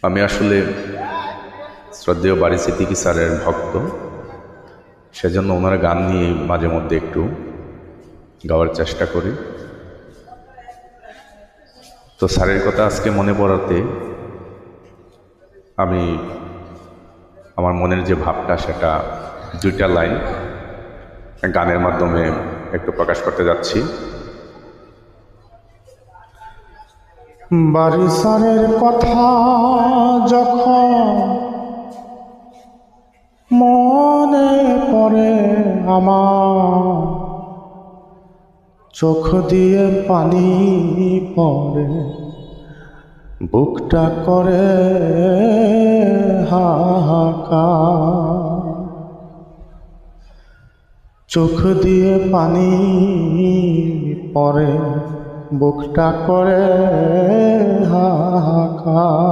আমি আসলে শ্রদ্ধেয় বারী সিদ্দিকী স্যারের ভক্ত, সেজন্য ওনার গান নিয়ে মাঝে মধ্যে একটু গাওয়ার চেষ্টা করি। তো স্যারের কথা আজকে মনে পড়াতে আমি আমার মনের যে ভাবটা সেটা দুইটা লাইন গানের মাধ্যমে একটু প্রকাশ করতে যাচ্ছি। বারী স্যারের কথা যখন মনে পড়ে আমার, চোখ দিয়ে পানি পড়ে, বুকটা করে হাহাকার। চোখ দিয়ে পানি পড়ে, বুকটা করে হাহাকার।